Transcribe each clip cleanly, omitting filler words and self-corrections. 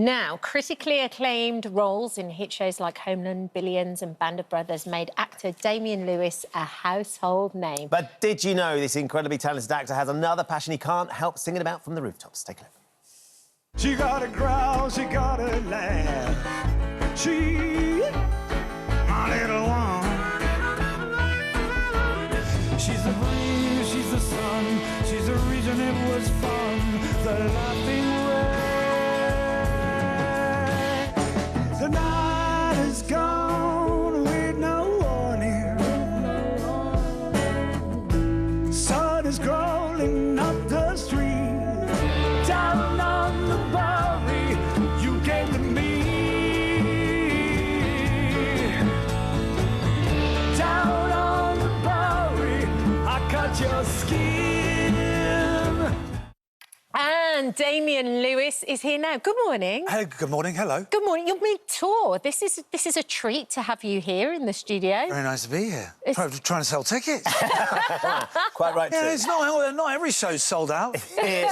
Now, critically acclaimed roles in hit shows like Homeland, Billions and Band of Brothers made actor Damian Lewis a household name. But did you know this incredibly talented actor has another passion he can't help singing about from the rooftops? Take a look. She got a growl, she got a laugh. She, my little one. She's the breeze, she's the sun, she's the reason it was fun. The laughing rain. The night is gone with no warning. The sun is crawling up the street. Down on the Bowery, you came to me. Down on the Bowery, I cut your skin. And Damian Lewis is here now. Good morning. Hey, good morning, hello. Good morning. You're mid-tour. This is a treat to have you here in the studio. Very nice to be here. Trying to sell tickets. Quite right, Yeah, too. it's not every show's sold out.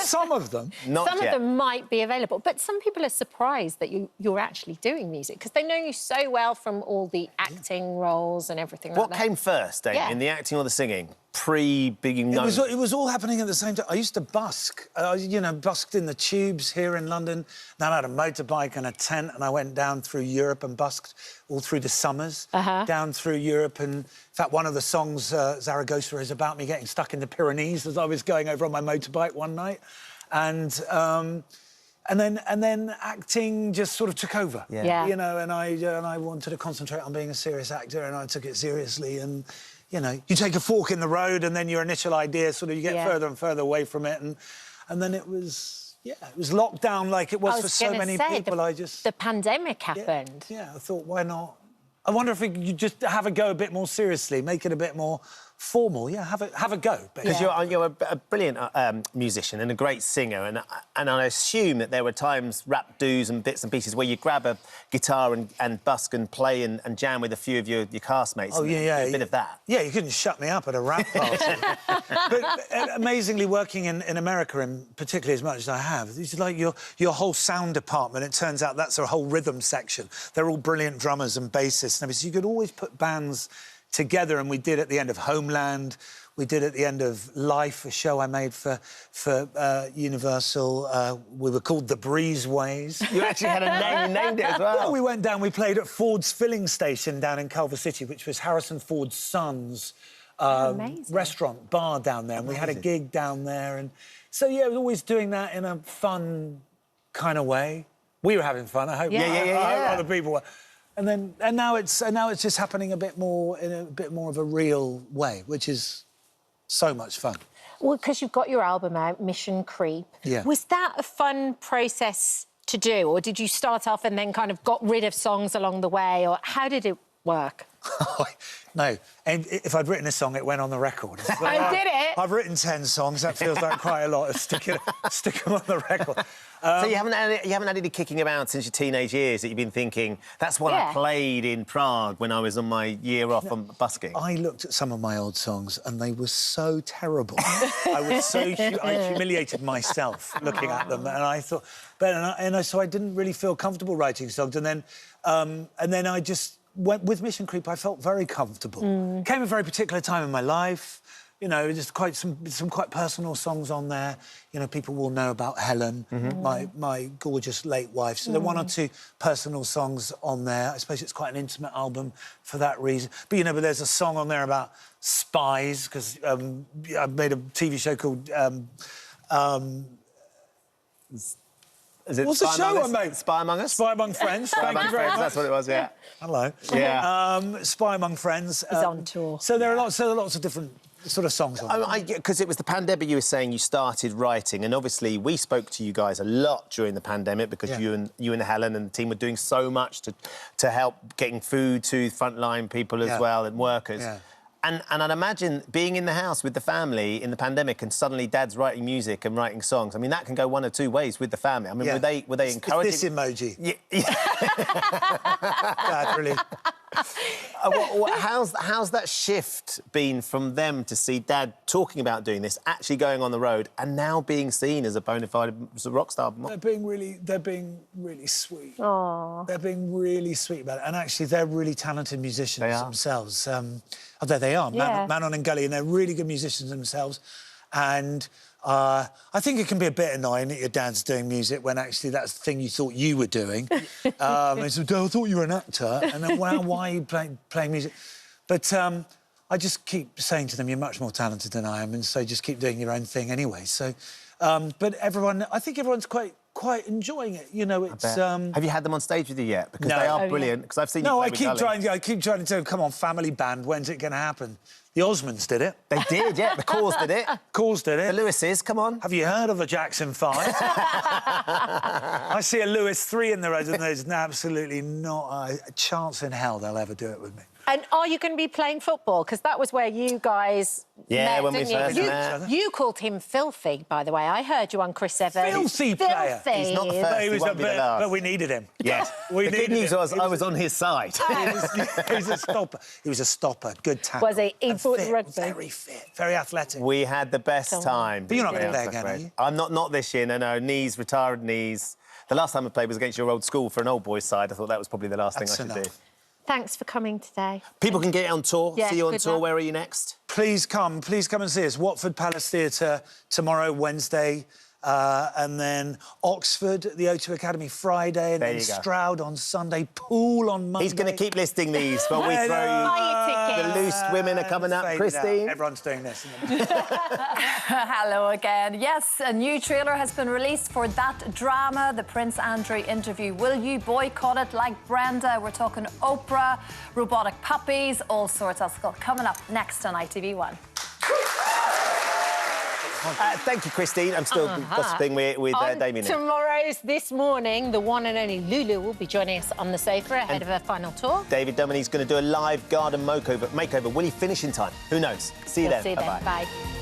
Some of them. Not Some yet. of them might be available, but some people are surprised that you're actually doing music because they know you so well from all the acting roles and everything What like that. came first, Damian, Yeah. the acting or the singing? Pre-being known? It was all happening at the same time. I used to busk. Busked in the tubes here in London. Then I had a motorbike and a tent, and I went down through Europe and busked all through the summers. Down through Europe, and in fact, one of the songs, Zaragoza, is about me getting stuck in the Pyrenees as I was going over on my motorbike one night, and then acting just sort of took over. Yeah. You know, and I wanted to concentrate on being a serious actor, and I took it seriously. And you know, you take a fork in the road, and then your initial idea sort of you get further and further away from it, and then it was locked down like it was for so many people. The pandemic happened. Yeah, I thought, why not? I wonder if we could just have a go a bit more seriously, make it a bit more formal. Yeah, have a go. Because you're a brilliant musician and a great singer, and I assume that there were times, rap do's and bits and pieces, where you grab a guitar and busk and play and jam with a few of your castmates. Oh, yeah. A bit of that. Yeah, you couldn't shut me up at a rap party. But amazingly, working in America, and particularly as much as I have, it's like your whole sound department, it turns out that's a whole rhythm section. They're all brilliant drummers and bassists and everything. So you could always put bands together, and we did at the end of Homeland, we did at the end of Life, a show I made for Universal. We were called The Breezeways. You actually had a name, you named it as well. Well, we went down, we played at Ford's filling station down in Culver City, which was Harrison Ford's son's restaurant, bar down there, and we had a gig down there. And so, yeah, I was always doing that in a fun kind of way. We were having fun, I hope. Yeah. I hope other people were. And now it's just happening a bit more in a bit more of a real way, which is so much fun. Well, because you've got your album out, Mission Creep. Yeah. Was that a fun process to do, or did you start off and then kind of got rid of songs along the way, or how did it work? No, and if I'd written a song, it went on the record. I did it. I've written 10 songs. That feels like quite a lot. Stick them on the record. So you haven't had any kicking about since your teenage years that you've been thinking, that's what I played in Prague when I was on my year off on busking? I looked at some of my old songs and they were so terrible. I humiliated myself looking at them, and I thought, so I didn't really feel comfortable writing songs, and then I just went with Mission Creep. I felt very comfortable. Came a very particular time in my life. You know, just quite some quite personal songs on there. You know, people will know about Helen, my gorgeous late wife. So there are one or two personal songs on there. I suppose it's quite an intimate album for that reason. But, you know, there's a song on there about spies, because I made a TV show called... Is it What's the show I made? Spy Among Us? Spy Among Friends. Thank you very much. That's what it was, yeah. Hello. Yeah. Spy Among Friends. He's on tour. So there are lots of different sort of songs on there. Because it was the pandemic, you were saying you started writing, and obviously we spoke to you guys a lot during the pandemic because you and Helen and the team were doing so much to help getting food to frontline people as well and workers. Yeah. And I'd imagine being in the house with the family in the pandemic and suddenly Dad's writing music and writing songs. I mean, that can go one or two ways with the family. I mean, were they encouraging? It's this emoji. Yeah. Dad, really. How's that shift been from them to see Dad talking about doing this, actually going on the road, and now being seen as a bona fide rock star? They're being really sweet. Aww. They're being really sweet about it, and actually, they're really talented musicians They are. themselves. There they are, Yeah. Manon and Gully, and they're really good musicians themselves. And I think it can be a bit annoying that your dad's doing music when actually that's the thing you thought you were doing. It's, I thought you were an actor, and then, well, why are you playing music? But I just keep saying to them, you're much more talented than I am, and so just keep doing your own thing anyway. So, but I think everyone's quite enjoying it. You know, it's. Have you had them on stage with you yet? Because No. they are Oh, brilliant. Because I've seen you No, play I with keep trying to tell them, come on, family band, when's it going to happen? The Osmonds did it. They did, yeah. The Cause did it. Cause did The it. Lewises, come on. Have you heard of a Jackson 5? I see a Lewis 3 in the road, and there's absolutely not a chance in hell they'll ever do it with me. And are you going to be playing football? Because that was where you guys met, when we didn't first you? met. You called him filthy, by the way. I heard you on Chris Evans. Filthy player. Filthy. He's not the first. But he was won't be the last. but we needed him. Yes. We The good needed news him. was I was on his side. He was a stopper. He was a stopper. Good tackle. Was he? He And fought fit, rugby. Very fit, very athletic. We had the best time. But you're not gonna Yeah, play that's again, great. are you? I'm not this year, no. Knees, retired knees. The last time I played was against your old school for an old boys' side. I thought that was probably the last That's thing I should enough. do. Thanks for coming today. People can get on tour, Yeah, see you on good tour. luck. Where are you next? Please come and see us. Watford Palace Theatre tomorrow, Wednesday, and then Oxford at the O2 Academy Friday, and There then you go. Stroud on Sunday, Poole on Monday. He's going to keep listing these, but we I throw know. Buy your you. ticket. The loose women are coming up. Faded out. Christine? Everyone's doing this. Hello again. Yes, a new trailer has been released for that drama, the Prince Andrew interview. Will you boycott it like Brenda? We're talking Oprah, robotic puppies, all sorts. That's coming up next on ITV1. Thank you, Christine. I'm still gossiping with On Damian. tomorrow's This Morning, the one and only Lulu will be joining us on the sofa ahead of her final tour. David Dominique's going to do a live garden makeover. Will he finish in time? Who knows? See you We'll then. see you then. Bye-bye. Bye.